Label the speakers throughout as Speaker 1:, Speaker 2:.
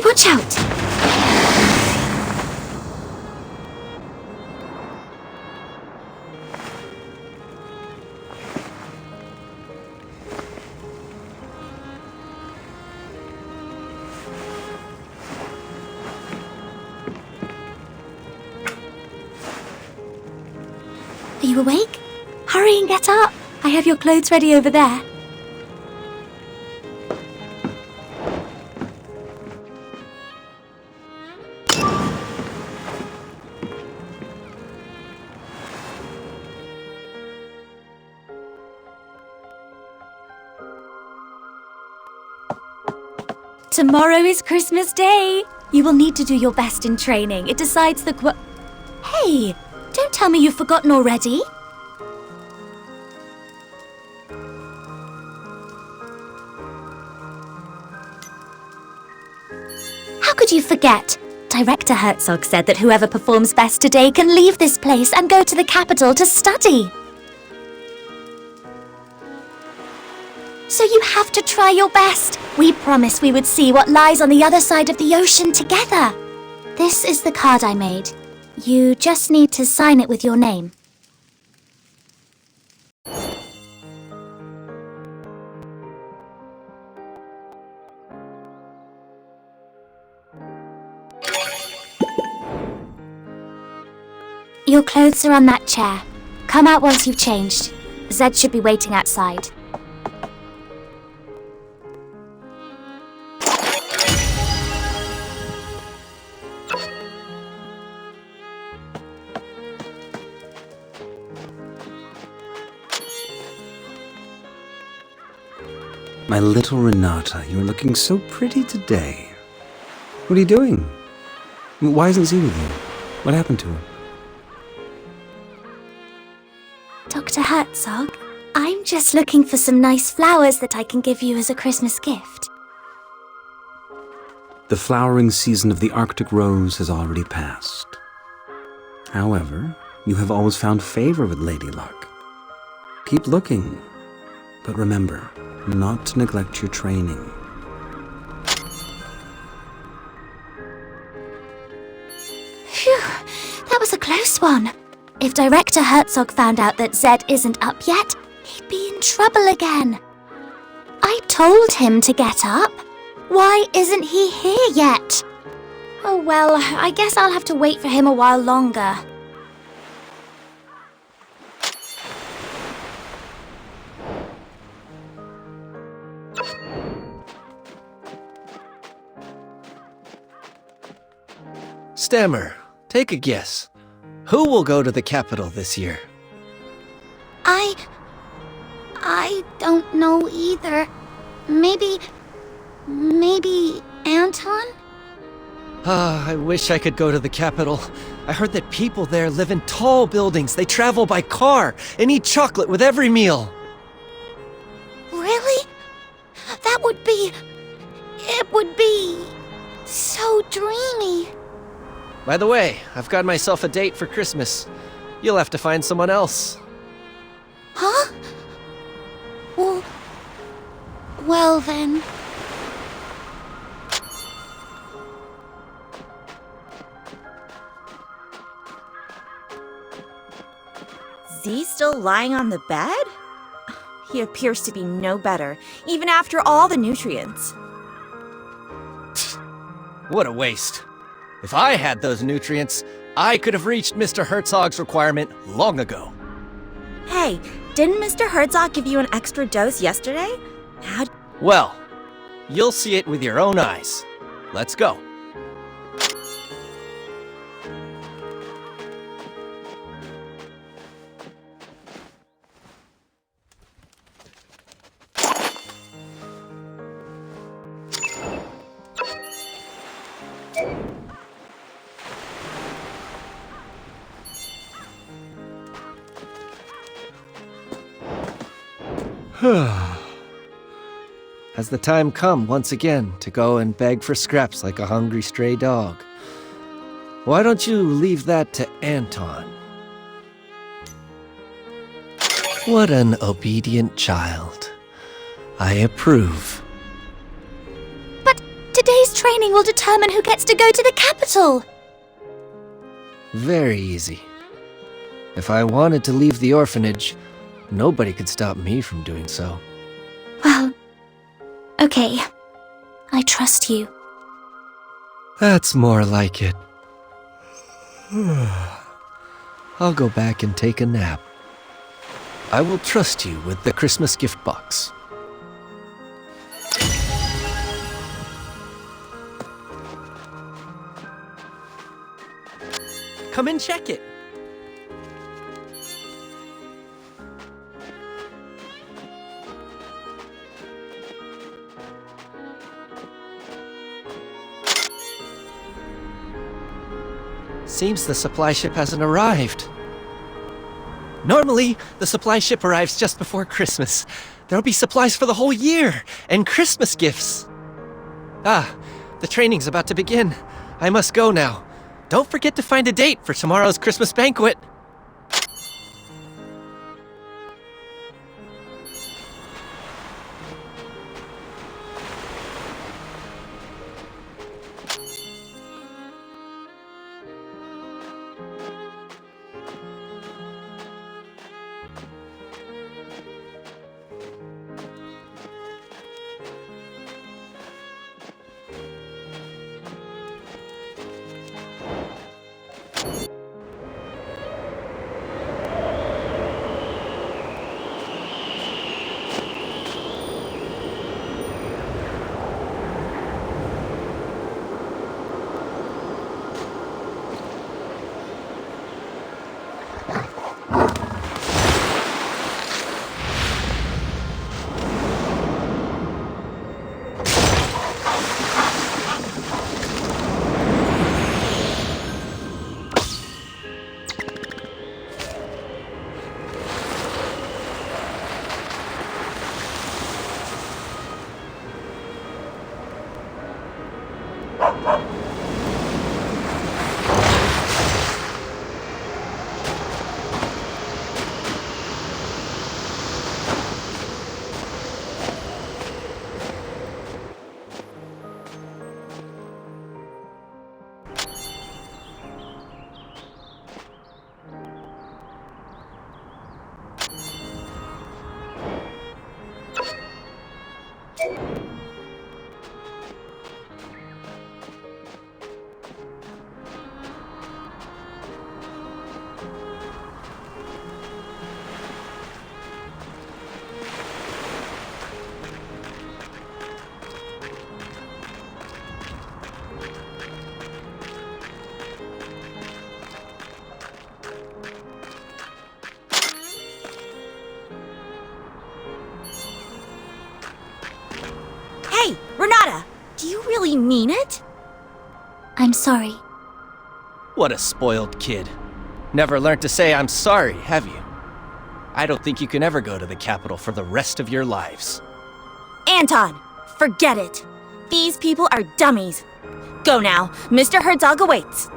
Speaker 1: watch out! Are you awake? Hurry and get up. I have your clothes ready over there. Tomorrow is Christmas Day. You will need to do your best in training. It decides the Hey, don't tell me you've forgotten already. How could you forget? Director Herzog said that whoever performs best today can leave this place and go to the capital to study. So you have to try your best. We promised we would see what lies on the other side of the ocean together. This is the card I made. You just need to sign it with your name. Your clothes are on that chair. Come out once you've changed. Zed should be waiting outside.
Speaker 2: My little Renata, you're looking so pretty today. What are you doing? Why isn't Z with you? What happened to her?
Speaker 1: Dr. Herzog, I'm just looking for some nice flowers that I can give you as a Christmas gift.
Speaker 2: The flowering season of the Arctic rose has already passed. However, you have always found favor with Lady Luck. Keep looking, but remember, not to neglect your training.
Speaker 1: Phew, that was a close one. If Director Herzog found out that Zed isn't up yet, he'd be in trouble again. I told him to get up. Why isn't he here yet? Oh well, I guess I'll have to wait for him a while longer.
Speaker 3: Stammer, take a guess. Who will go to the capital this year?
Speaker 1: I don't know either. Maybe Anton?
Speaker 3: Ah, I wish I could go to the capital. I heard that people there live in tall buildings. They travel by car and eat chocolate with every meal.
Speaker 1: Really? It would be so dreamy.
Speaker 3: By the way, I've got myself a date for Christmas. You'll have to find someone else.
Speaker 1: Huh? Well then.
Speaker 4: Z still lying on the bed? He appears to be no better, even after all the nutrients.
Speaker 3: What a waste. If I had those nutrients, I could have reached Mr. Herzog's requirement long ago.
Speaker 4: Hey, didn't Mr. Herzog give you an extra dose yesterday?
Speaker 3: Well, you'll see it with your own eyes. Let's go. Has the time come once again to go and beg for scraps like a hungry stray dog? Why don't you leave that to Anton? What an obedient child. I approve.
Speaker 1: But today's This training will determine who gets to go to the capital.
Speaker 3: Very easy. If I wanted to leave the orphanage, nobody could stop me from doing so.
Speaker 1: Well, okay. I trust you.
Speaker 3: That's more like it. I'll go back and take a nap. I will trust you with the Christmas gift box. Come and check it. Seems the supply ship hasn't arrived. Normally, the supply ship arrives just before Christmas. There'll be supplies for the whole year, and Christmas gifts. Ah, the training's about to begin. I must go now. Don't forget to find a date for tomorrow's Christmas banquet.
Speaker 4: Hey, Renata, do you really mean it?
Speaker 1: I'm sorry.
Speaker 3: What a spoiled kid. Never learned to say I'm sorry, have you? I don't think you can ever go to the capital for the rest of your lives.
Speaker 4: Anton, forget it. These people are dummies. Go now. Mr. Herzog awaits.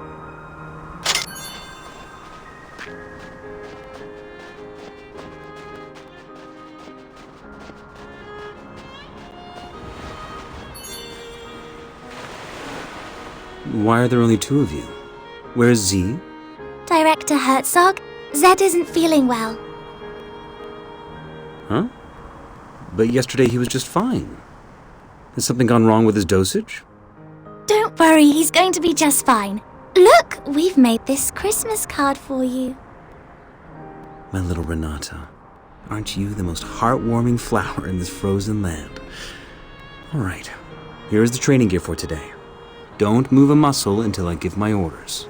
Speaker 2: Why are there only two of you? Where's Z?
Speaker 1: Director Herzog, Zed isn't feeling well.
Speaker 2: Huh? But yesterday he was just fine. Has something gone wrong with his dosage?
Speaker 1: Don't worry, he's going to be just fine. Look, we've made this Christmas card for you.
Speaker 2: My little Renata, aren't you the most heartwarming flower in this frozen land? All right, here is the training gear for today. Don't move a muscle until I give my orders.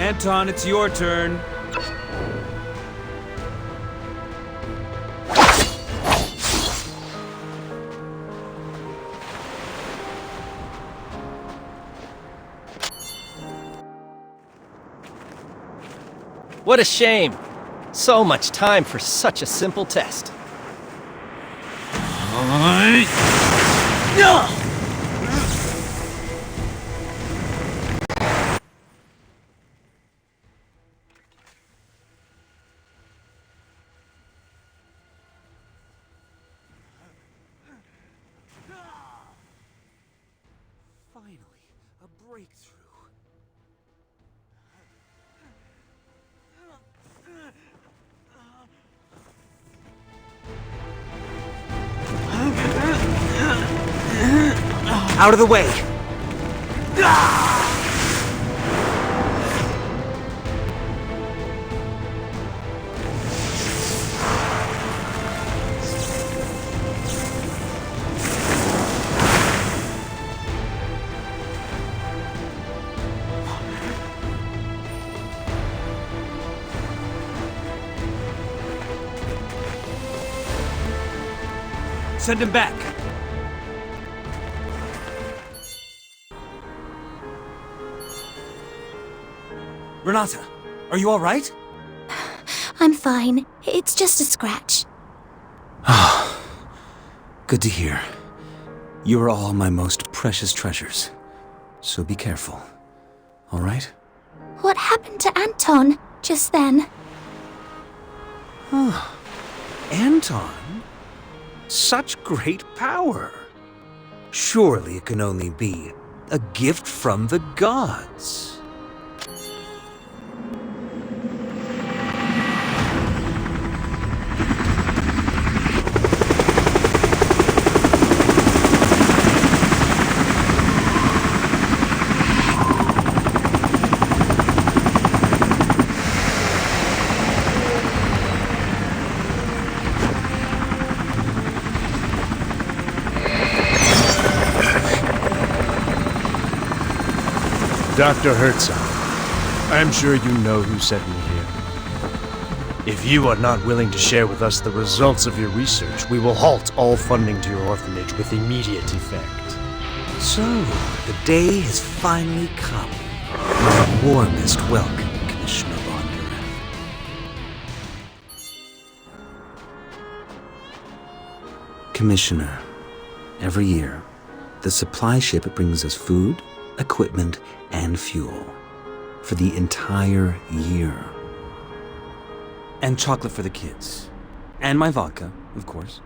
Speaker 2: Anton, it's your turn.
Speaker 3: What a shame. So much time for such a simple test.
Speaker 2: Finally, a breakthrough. Out of the way! Send him back! Renata, are you all right?
Speaker 1: I'm fine. It's just a scratch.
Speaker 2: Good to hear. You are all my most precious treasures. So be careful. All right?
Speaker 1: What happened to Anton just then?
Speaker 2: Anton? Such great power. Surely it can only be a gift from the gods.
Speaker 5: Dr. Herzog, I'm sure you know who sent me here. If you are not willing to share with us the results of your research, we will halt all funding to your orphanage with immediate effect.
Speaker 2: So, the day has finally come. My warmest welcome, Commissioner Bondarev. Commissioner, every year, the supply ship brings us food, equipment, and fuel for the entire year. And chocolate for the kids. And my vodka, of course.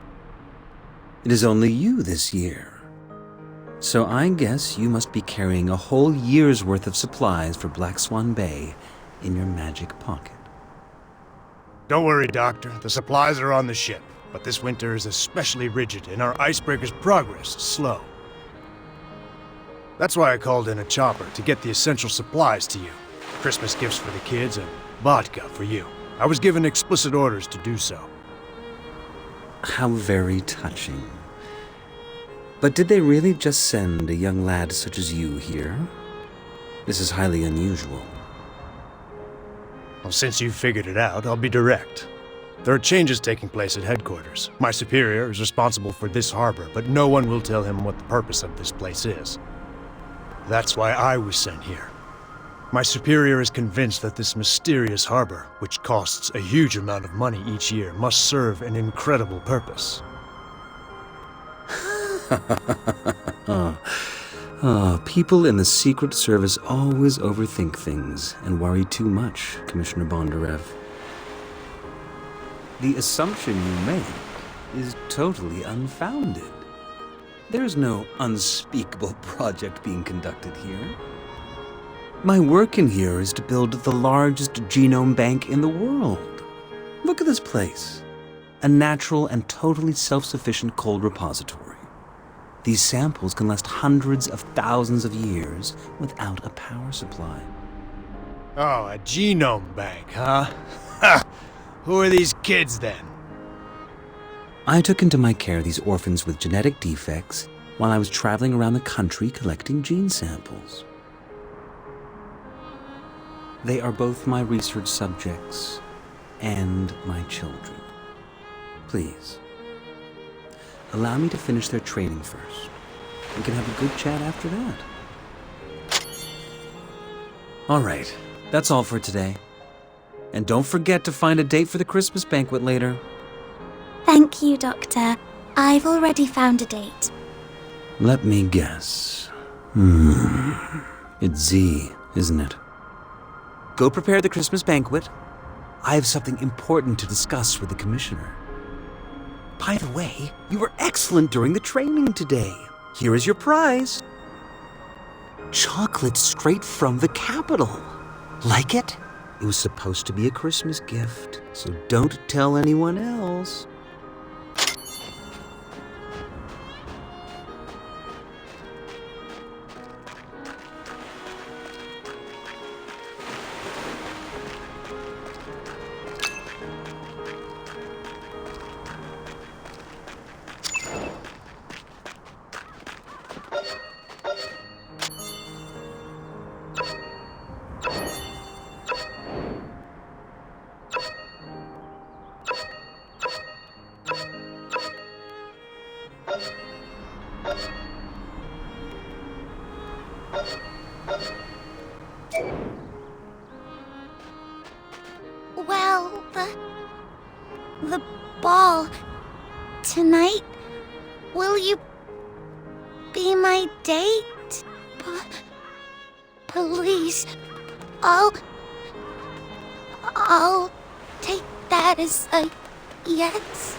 Speaker 2: It is only you this year. So I guess you must be carrying a whole year's worth of supplies for Black Swan Bay in your magic pocket.
Speaker 5: Don't worry, Doctor. The supplies are on the ship, but this winter is especially rigid and our icebreaker's progress is slow. That's why I called in a chopper to get the essential supplies to you. Christmas gifts for the kids and vodka for you. I was given explicit orders to do so.
Speaker 2: How very touching. But did they really just send a young lad such as you here? This is highly unusual.
Speaker 5: Well, since you've figured it out, I'll be direct. There are changes taking place at headquarters. My superior is responsible for this harbor, but no one will tell him what the purpose of this place is. That's why I was sent here. My superior is convinced that this mysterious harbor, which costs a huge amount of money each year, must serve an incredible purpose.
Speaker 2: People in the Secret Service always overthink things and worry too much, Commissioner Bondarev. The assumption you make is totally unfounded. There's no unspeakable project being conducted here. My work in here is to build the largest genome bank in the world. Look at this place. A natural and totally self-sufficient cold repository. These samples can last hundreds of thousands of years without a power supply.
Speaker 5: Oh, a genome bank, huh? Ha! Who are these kids then?
Speaker 2: I took into my care these orphans with genetic defects while I was traveling around the country collecting gene samples. They are both my research subjects and my children. Please, allow me to finish their training first. We can have a good chat after that. All right, that's all for today. And don't forget to find a date for the Christmas banquet later.
Speaker 1: Thank you, Doctor. I've already found a date.
Speaker 2: Let me guess. It's Z, isn't it? Go prepare the Christmas banquet. I have something important to discuss with the Commissioner. By the way, you were excellent during the training today. Here is your prize. Chocolate straight from the capital. Like it? It was supposed to be a Christmas gift, so don't tell anyone else.
Speaker 1: Well, the ball tonight. Will you be my date? Please. I'll take that as a yes.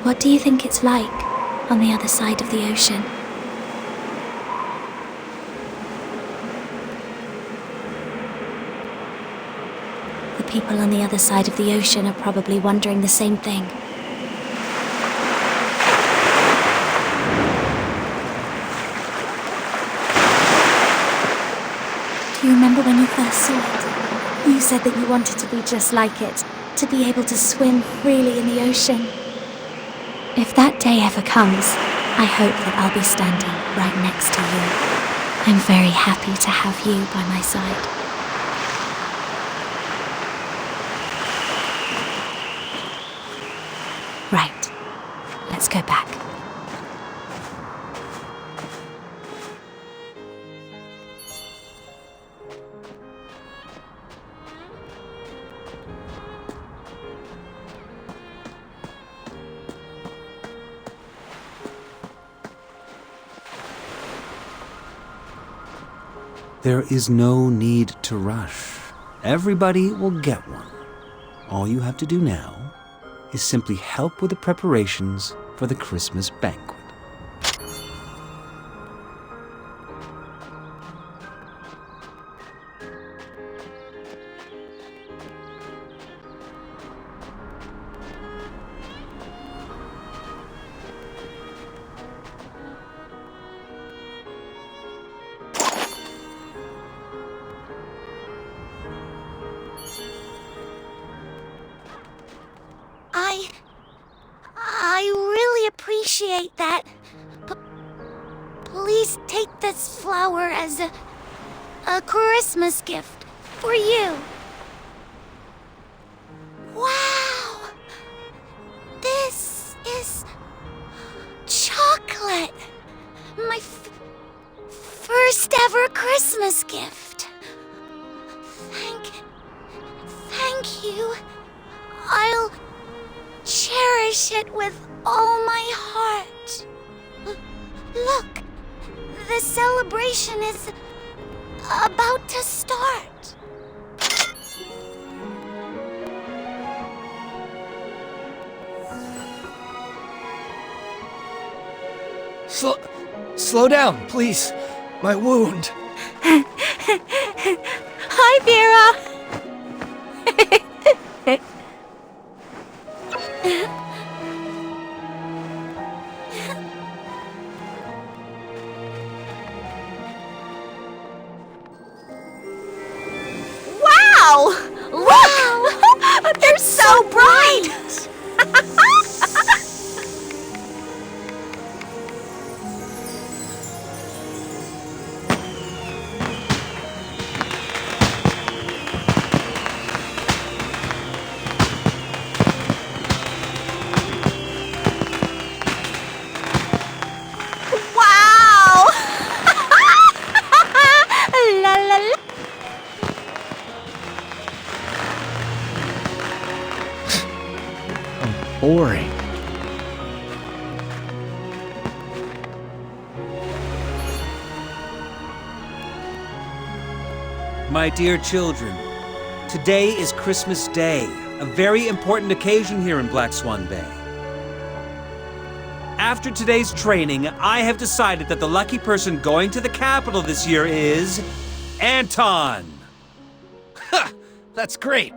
Speaker 1: What do you think it's like on the other side of the ocean? The people on the other side of the ocean are probably wondering the same thing. Do you remember when you first saw it? You said that you wanted to be just like it, to be able to swim freely in the ocean. If that day ever comes, I hope that I'll be standing right next to you. I'm very happy to have you by my side. Right. Let's go back.
Speaker 2: There is no need to rush. Everybody will get one. All you have to do now is simply help with the preparations for the Christmas banquet.
Speaker 1: I really appreciate that. Please take this flower as a Christmas gift for you. Wow! This is chocolate. My first ever Christmas gift. Thank you. I'll cherish it with all my heart. Look, the celebration is about to start.
Speaker 3: Slow down, please. My wound.
Speaker 4: Hi, Vera! Wow! Look! They're so bright! Wow! La la la.
Speaker 3: Boring.
Speaker 2: My dear children, today is Christmas Day, a very important occasion here in Black Swan Bay. After today's training, I have decided that the lucky person going to the capital this year is Anton.
Speaker 3: Ha! That's great.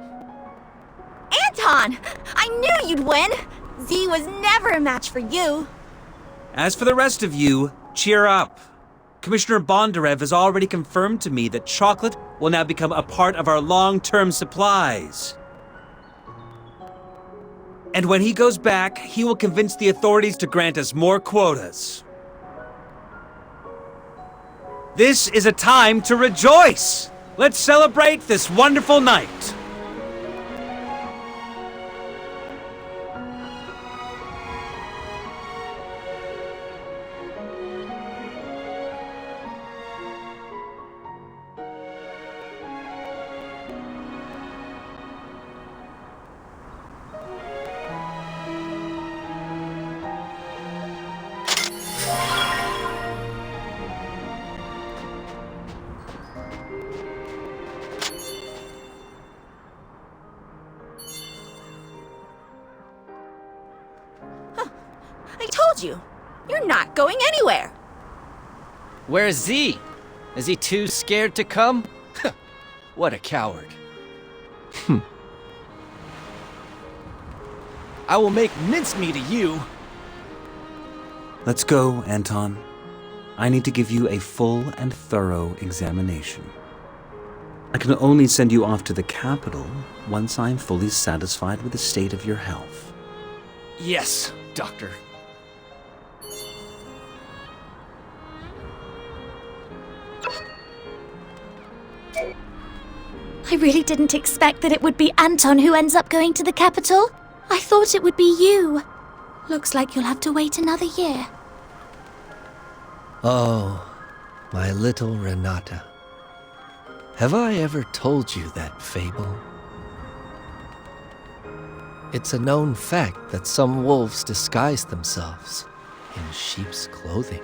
Speaker 4: Anton! I knew you'd win! Z was never a match for you.
Speaker 2: As for the rest of you, cheer up. Commissioner Bondarev has already confirmed to me that chocolate will now become a part of our long-term supplies. And when he goes back, he will convince the authorities to grant us more quotas. This is a time to rejoice! Let's celebrate this wonderful night!
Speaker 4: I told you, you're not going anywhere.
Speaker 3: Where's Z? Is he too scared to come? What a coward. I will make mincemeat of you.
Speaker 2: Let's go, Anton. I need to give you a full and thorough examination. I can only send you off to the capital once I am fully satisfied with the state of your health.
Speaker 3: Yes, Doctor.
Speaker 1: I really didn't expect that it would be Anton who ends up going to the capital. I thought it would be you. Looks like you'll have to wait another year.
Speaker 3: Oh, my little Renata. Have I ever told you that fable? It's a known fact that some wolves disguise themselves in sheep's clothing.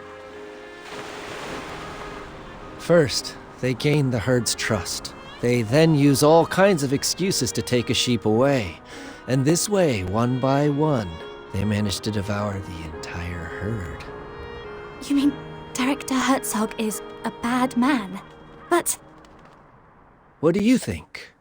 Speaker 3: First, they gain the herd's trust. They then use all kinds of excuses to take a sheep away. And this way, one by one, they manage to devour the entire herd.
Speaker 1: You mean Director Herzog is a bad man? But
Speaker 3: What do you think?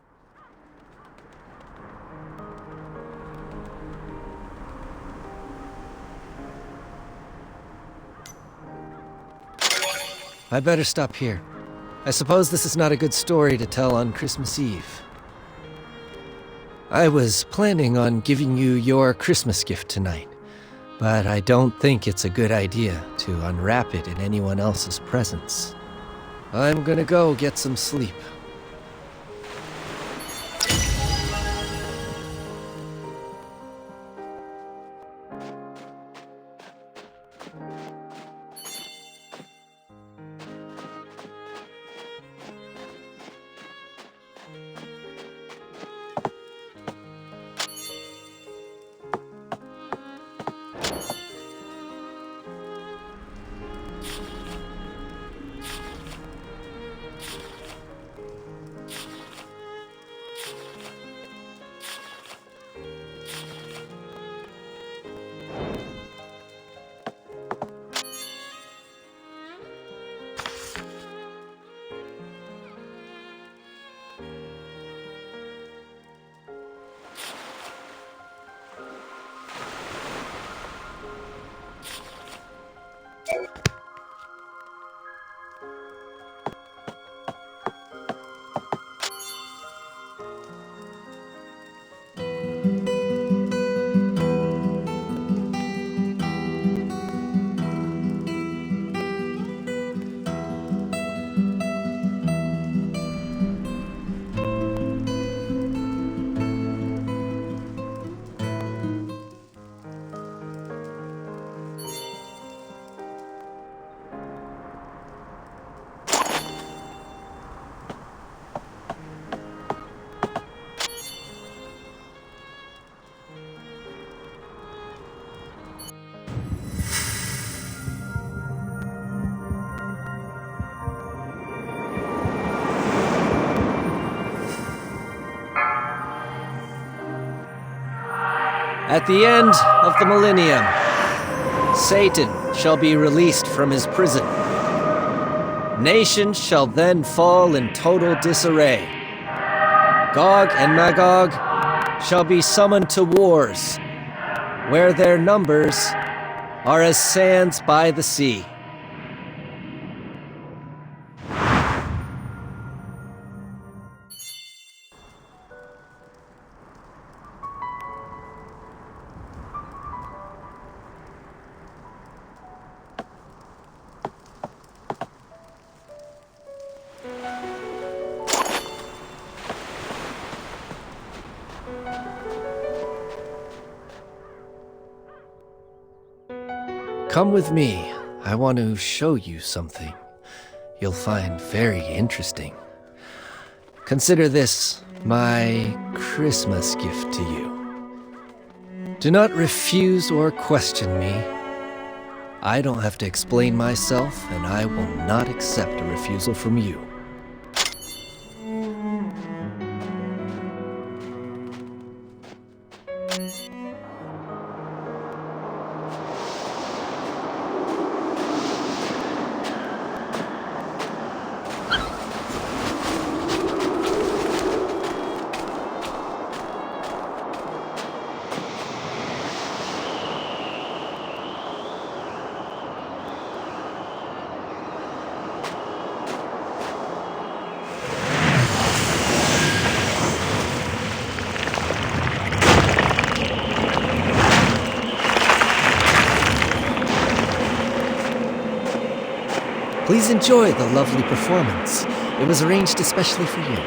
Speaker 3: I better stop here. I suppose this is not a good story to tell on Christmas Eve. I was planning on giving you your Christmas gift tonight, but I don't think it's a good idea to unwrap it in anyone else's presence. I'm gonna go get some sleep. At the end of the millennium, Satan shall be released from his prison. Nations shall then fall in total disarray. Gog and Magog shall be summoned to wars, where their numbers are as sands by the sea. Come with me. I want to show you something you'll find very interesting. Consider this my Christmas gift to you. Do not refuse or question me. I don't have to explain myself, and I will not accept a refusal from you. Please enjoy the lovely performance. It was arranged especially for you.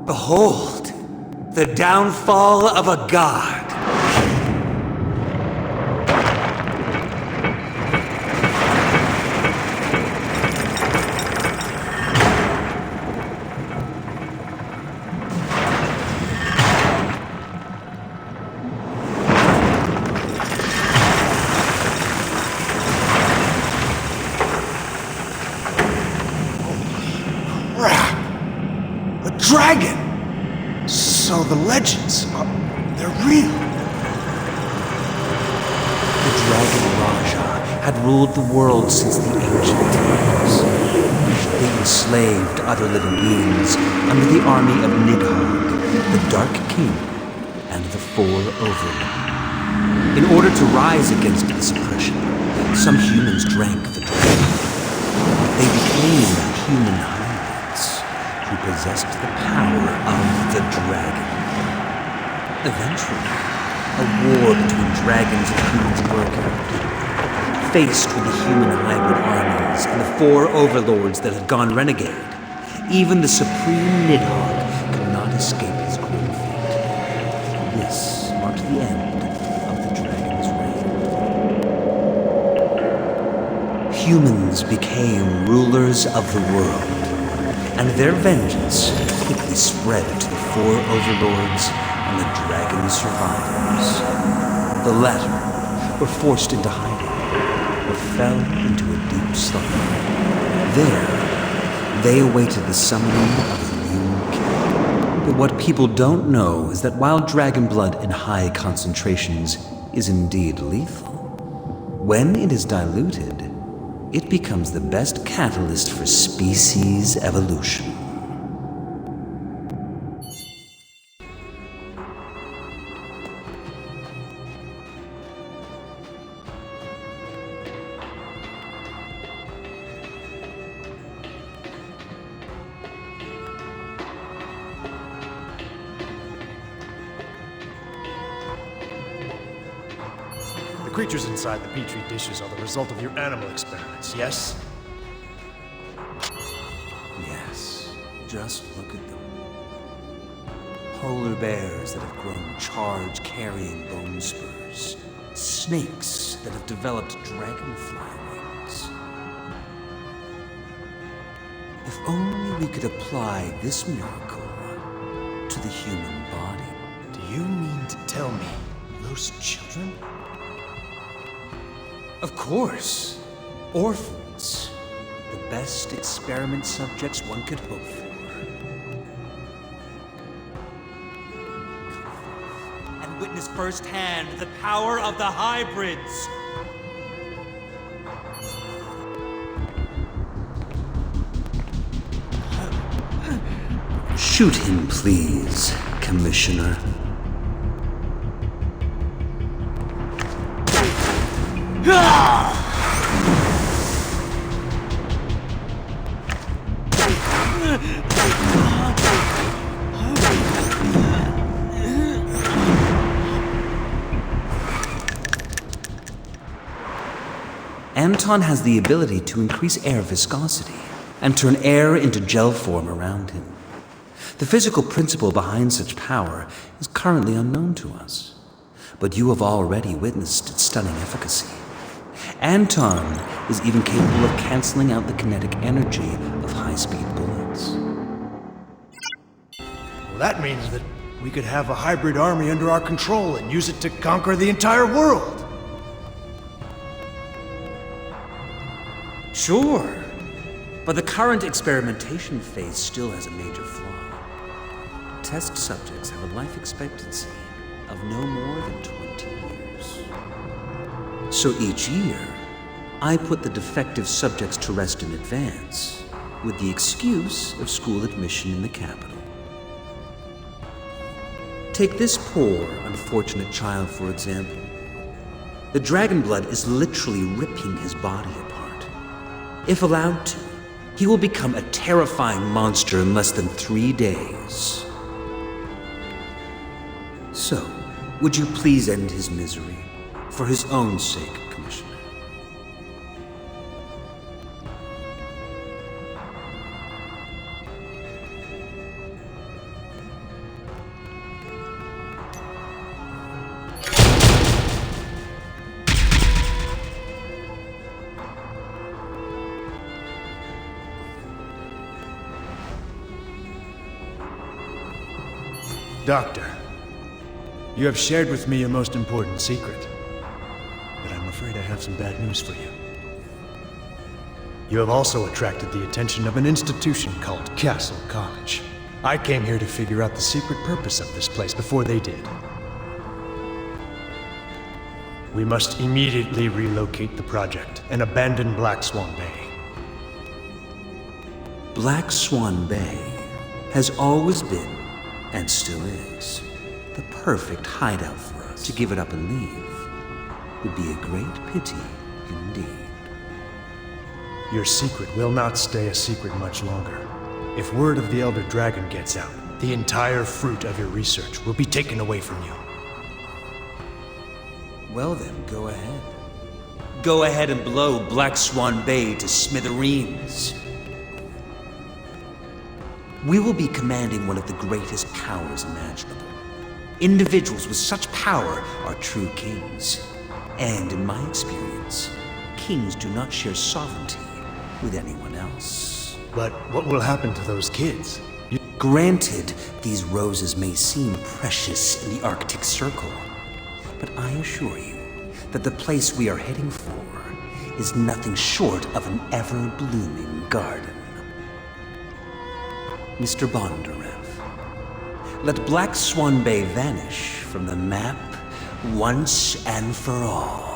Speaker 2: Behold, the downfall of a god.
Speaker 5: Crap! A dragon! So the legends, they're real.
Speaker 2: The Dragon Raja had ruled the world since the ancient times. They enslaved other living beings under the army of Nidhogg, the Dark King, and the Four Overlords. In order to rise against this oppression, some humans drank the dragon. They became human hybrids who possessed the power of the dragon. Eventually, a war between dragons and humans broke out. Faced with the human hybrid armies and the Four Overlords that had gone renegade, even the supreme Nidhogg could not escape his grim fate. This marked the end of the dragon's reign. Humans became rulers of the world, and their vengeance quickly spread to the Four Overlords and the dragon's survivors. The latter were forced into hiding, or fell into a deep slumber. There, they awaited the summoning of a new king. But what people don't know is that while dragon blood in high concentrations is indeed lethal, when it is diluted, it becomes the best catalyst for species evolution.
Speaker 5: creatures inside the petri dishes are the result of your animal experiments, yes?
Speaker 2: Yes, just look at them. Polar bears that have grown charge-carrying bone spurs. Snakes that have developed dragonfly wings. If only we could apply this miracle to the human body.
Speaker 5: Do you mean to tell me those children?
Speaker 2: Of course. Orphans. The best experiment subjects one could hope for. And witness firsthand the power of the hybrids. Shoot him, please, Commissioner. Anton has the ability to increase air viscosity and turn air into gel form around him. The physical principle behind such power is currently unknown to us, but you have already witnessed its stunning efficacy. Anton is even capable of canceling out the kinetic energy of high-speed bullets.
Speaker 5: Well, that means that we could have a hybrid army under our control and use it to conquer the entire world.
Speaker 2: Sure, but the current experimentation phase still has a major flaw. Test subjects have a life expectancy of no more than 20 years. So each year, I put the defective subjects to rest in advance, with the excuse of school admission in the capital. Take this poor, unfortunate child, for example. The dragon blood is literally ripping his body apart. If allowed to, he will become a terrifying monster in less than 3 days. So, would you please end his misery, for his own sake, Commissioner?
Speaker 5: Doctor, you have shared with me your most important secret, but I'm afraid I have some bad news for you. You have also attracted the attention of an institution called Castle College. I came here to figure out the secret purpose of this place before they did. We must immediately relocate the project and abandon Black Swan Bay.
Speaker 2: Black Swan Bay has always been, and still is, the perfect hideout for us. To give it up and leave would be a great pity indeed.
Speaker 5: Your secret will not stay a secret much longer. If word of the Elder Dragon gets out, the entire fruit of your research will be taken away from you.
Speaker 2: Well then, go ahead. Go ahead and blow Black Swan Bay to smithereens. We will be commanding one of the greatest powers imaginable. Individuals with such power are true kings. And in my experience, kings do not share sovereignty with anyone else.
Speaker 5: But what will happen to those kids?
Speaker 2: Granted, these roses may seem precious in the Arctic Circle, but I assure you that the place we are heading for is nothing short of an ever-blooming garden. Mr. Bondarev, let Black Swan Bay vanish from the map once and for all.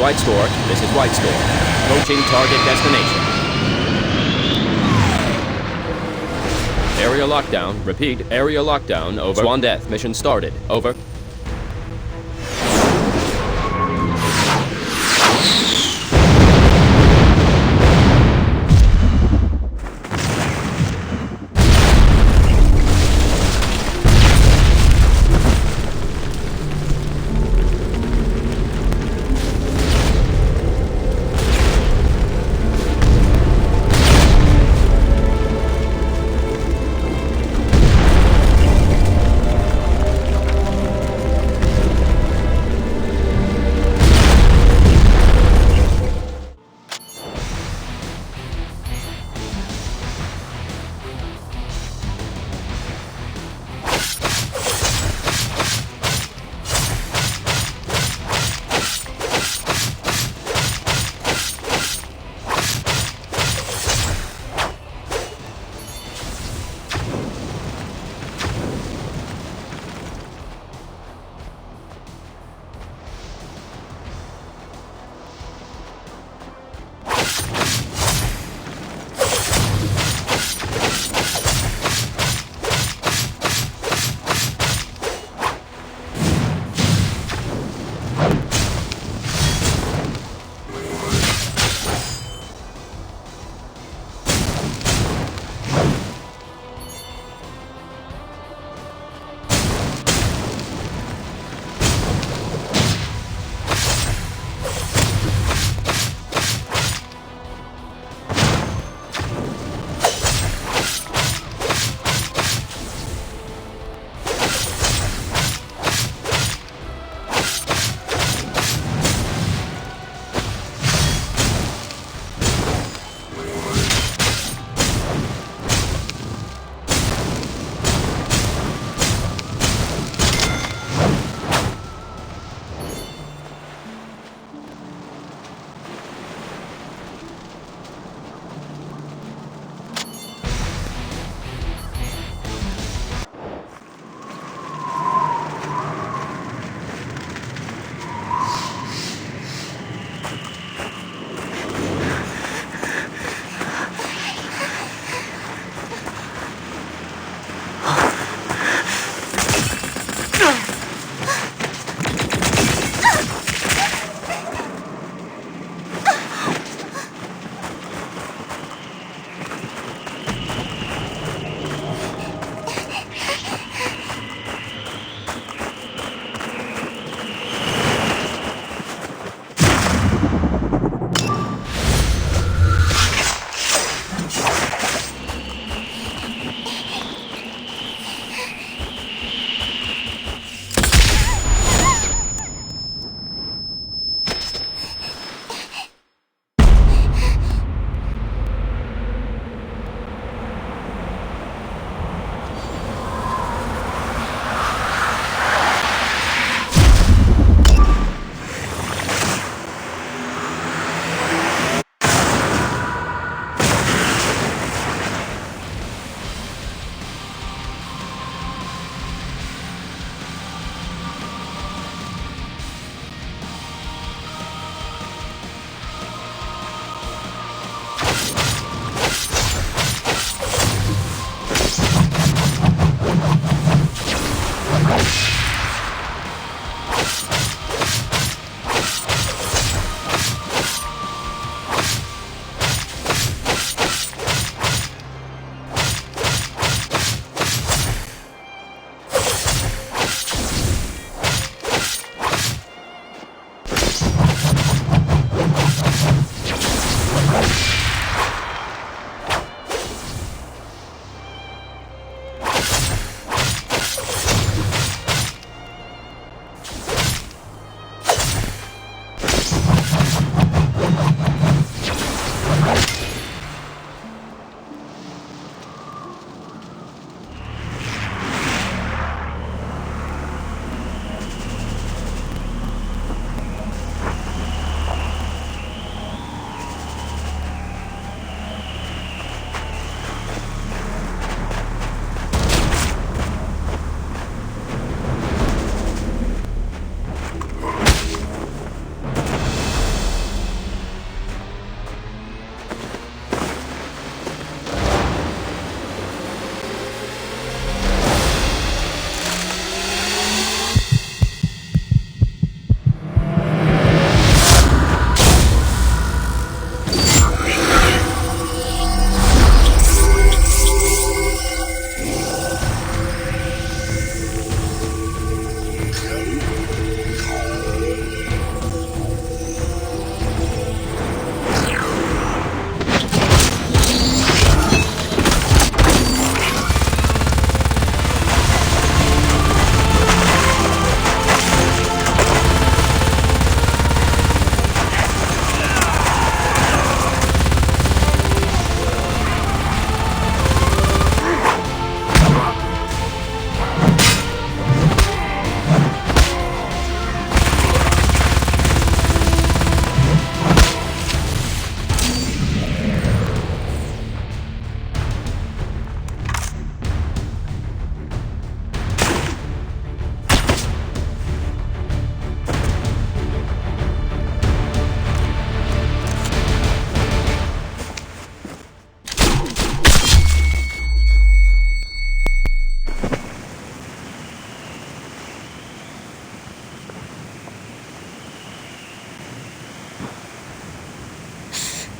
Speaker 6: White Store. This is White Store. Approaching target destination. Area lockdown. Repeat, area lockdown. Over. Swan Death. Mission started. Over.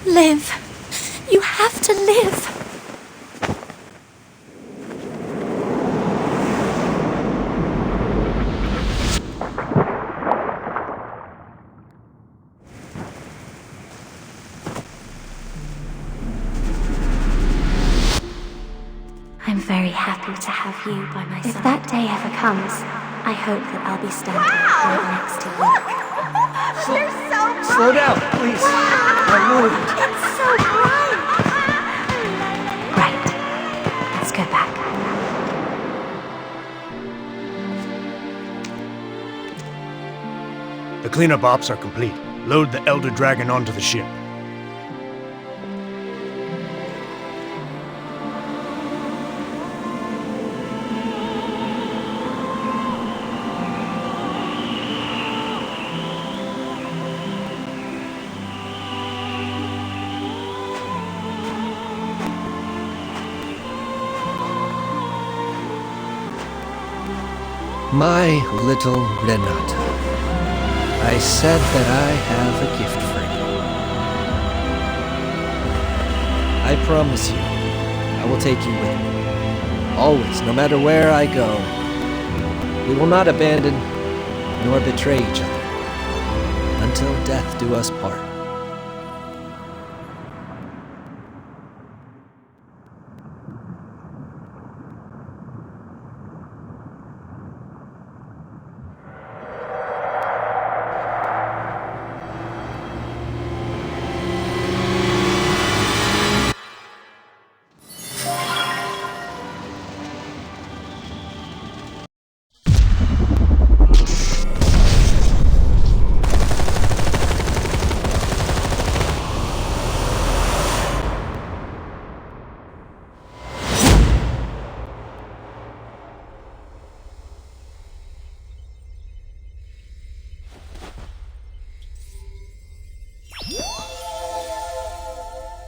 Speaker 1: Live. You have to live. I'm very happy to have you by my side. If that day ever comes, I hope that I'll be standing right next to you.
Speaker 4: They're so bright!
Speaker 3: Slow down, please. I'm moving.
Speaker 4: It's so bright!
Speaker 1: Right. Let's go back.
Speaker 5: The cleanup ops are complete. Load the Elder Dragon onto the ship.
Speaker 3: My little Renata, I said that I have a gift for you. I promise you, I will take you with me. Always, no matter where I go. We will not abandon nor betray each other until death do us part.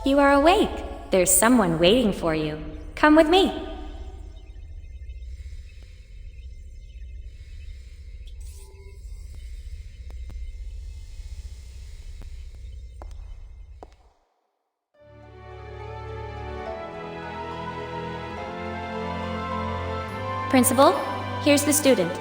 Speaker 7: You are awake. There's someone waiting for you. Come with me. Principal, here's the student.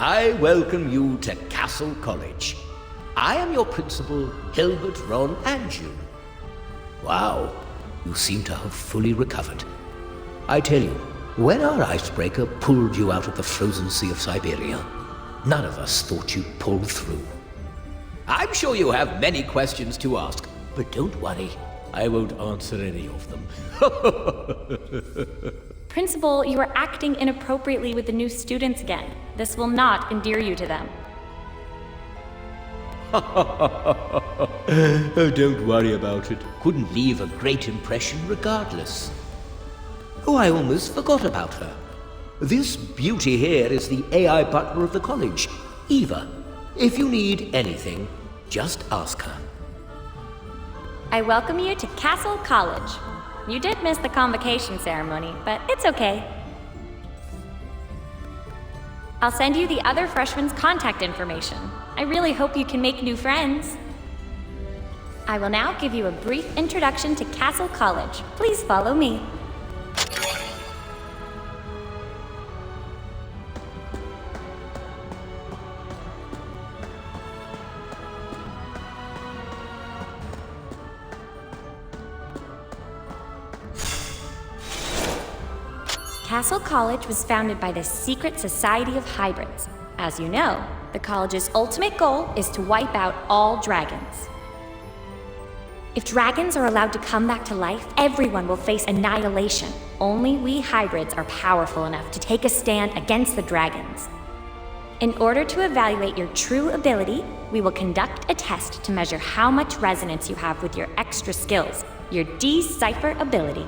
Speaker 8: I welcome you to Castle College. I am your principal, Hilbert Ron Anjou. Wow, you seem to have fully recovered. I tell you, when our icebreaker pulled you out of the frozen sea of Siberia, none of us thought you'd pull through. I'm sure you have many questions to ask, but don't worry, I won't answer any of them.
Speaker 7: Principal, you are acting inappropriately with the new students again. This will not endear you to them.
Speaker 8: Oh, don't worry about it. Couldn't leave a great impression regardless. Oh, I almost forgot about her. This beauty here is the AI butler of the college, Eva. If you need anything, just ask her.
Speaker 7: I welcome you to Castle College. You did miss the convocation ceremony, but it's okay. I'll send you the other freshmen's contact information. I really hope you can make new friends. I will now give you a brief introduction to Castle College. Please follow me. Castle College was founded by the Secret Society of Hybrids. As you know, the college's ultimate goal is to wipe out all dragons. If dragons are allowed to come back to life, everyone will face annihilation. Only we hybrids are powerful enough to take a stand against the dragons. In order to evaluate your true ability, we will conduct a test to measure how much resonance you have with your extra skills, your decipher ability.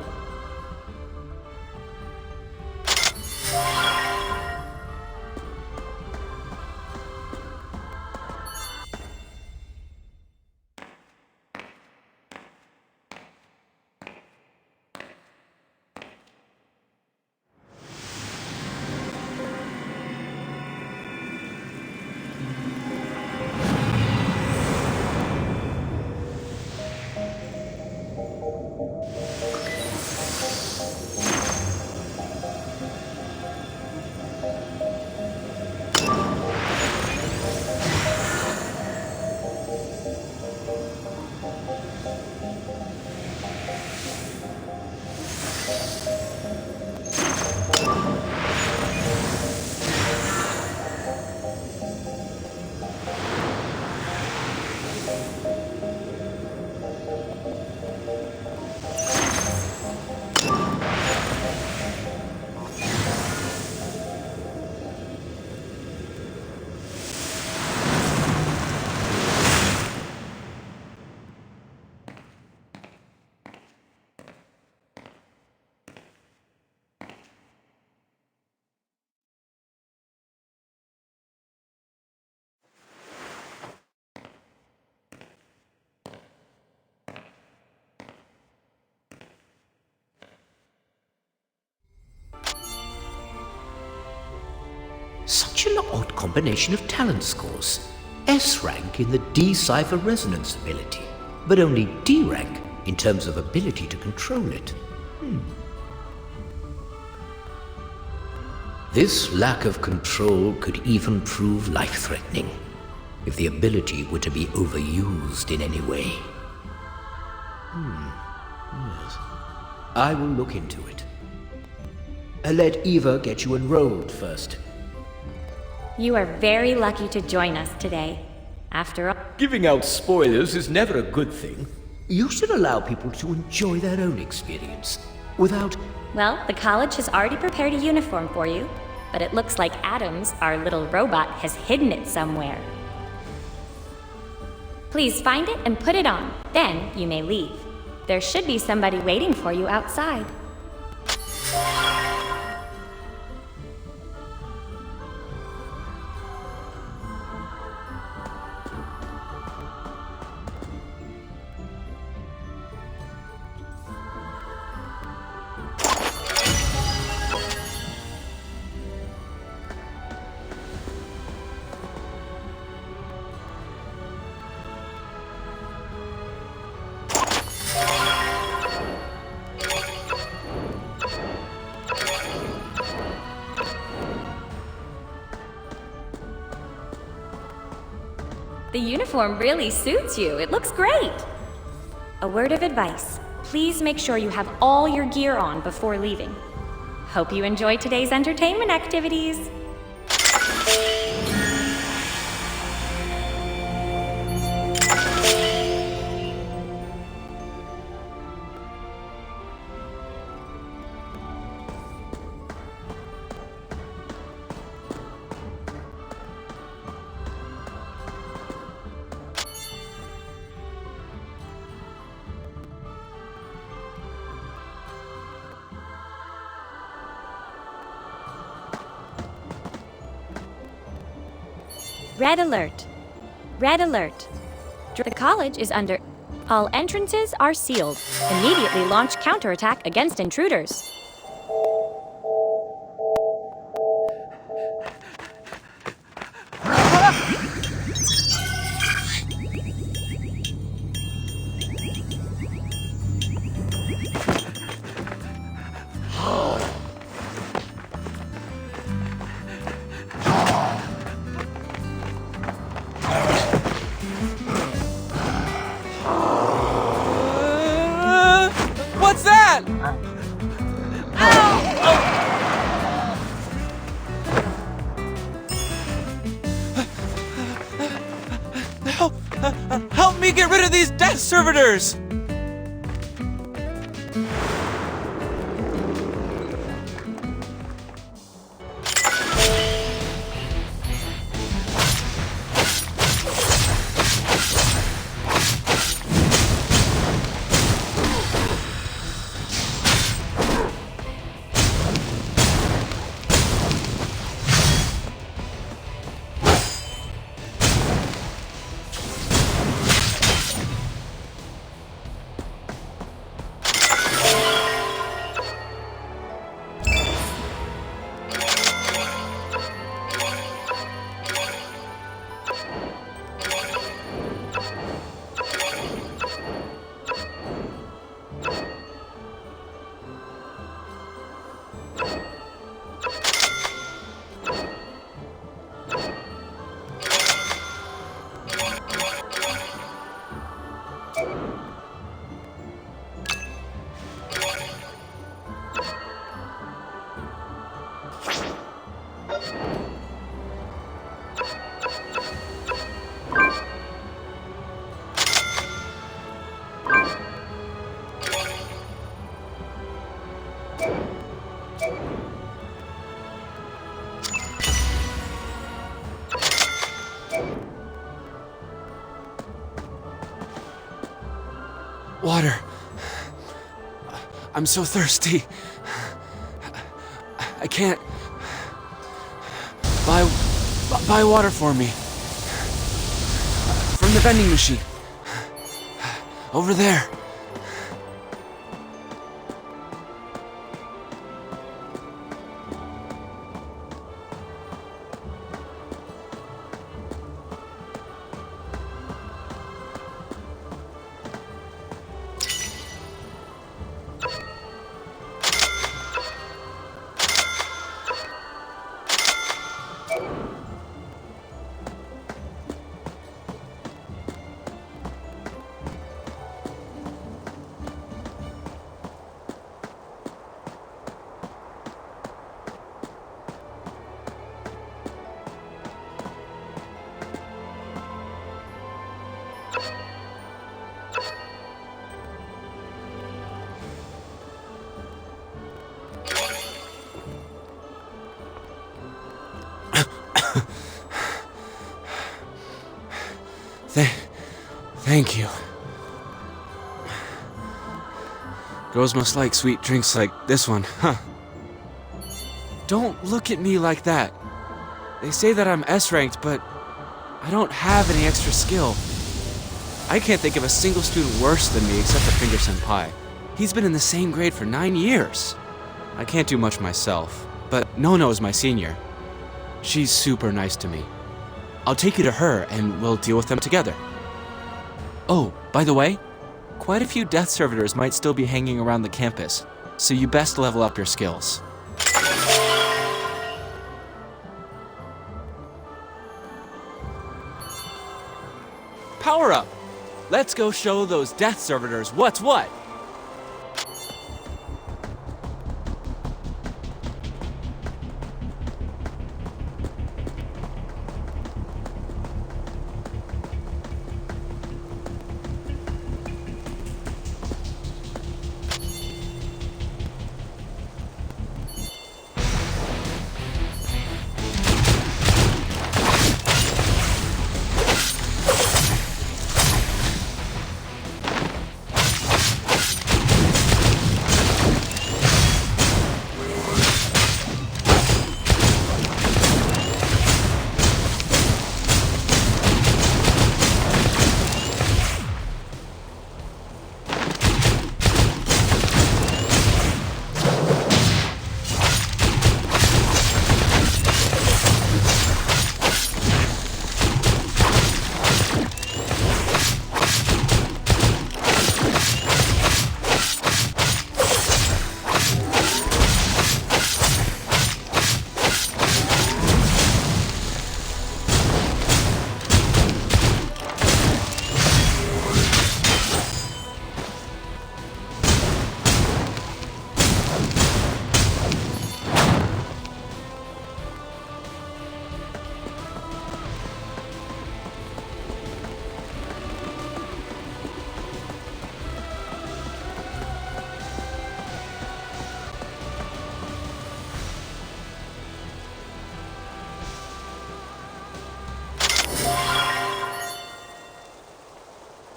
Speaker 8: Such an odd combination of talent scores. S rank in the decipher resonance ability, but only D rank in terms of ability to control it. This lack of control could even prove life-threatening if the ability were to be overused in any way. Yes. I will look into it. Let Eva get you enrolled first.
Speaker 7: You are very lucky to join us today. After all,
Speaker 8: Giving out spoilers is never a good thing. You should allow people to enjoy their own experience without...
Speaker 7: well, the college has already prepared a uniform for you, but it looks like Adams, our little robot, has hidden it somewhere. Please find it and put it on. Then you may leave. There should be somebody waiting for you outside. The uniform really suits you. It looks great. A word of advice. Please make sure you have all your gear on before leaving. Hope you enjoy today's entertainment activities. Red alert. Red alert. The college is under... all entrances are sealed. Immediately launch counterattack against intruders.
Speaker 3: What's that? Help me get rid of these death servitors!
Speaker 2: Water. I'm so thirsty. I can't. Buy water for me. From the vending machine. Over there. Thank you. Girls must like sweet drinks like this one, huh? Don't look at me like that. They say that I'm S-ranked, but I don't have any extra skill. I can't think of a single student worse than me except for Finger Senpai. He's been in the same grade for 9 years. I can't do much myself, but Nono is my senior. She's super nice to me. I'll take you to her and we'll deal with them together. Oh, by the way, quite a few death servitors might still be hanging around the campus, so you best level up your skills. Power up! Let's go show those death servitors what's what!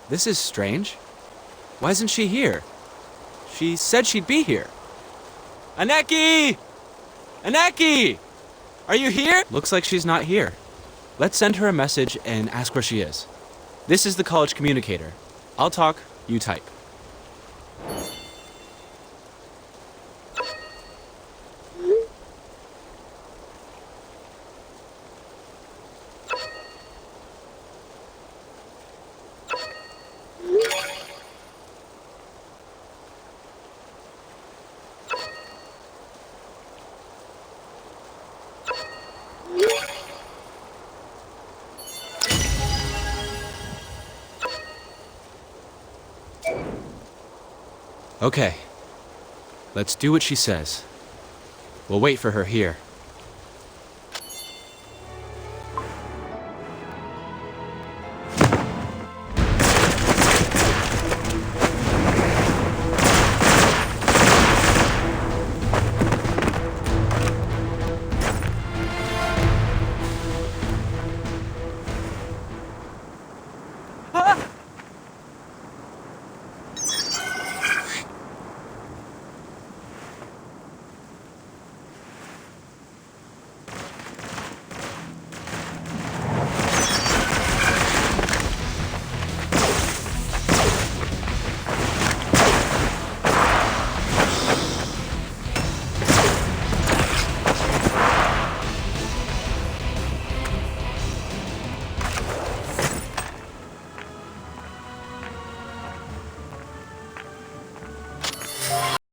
Speaker 2: This is strange. Why isn't she here? She said she'd be here. Aneki! Aneki! Are you here? Looks like she's not here. Let's send her a message and ask where she is. This is the college communicator. I'll talk, you type. Okay, let's do what she says. We'll wait for her here.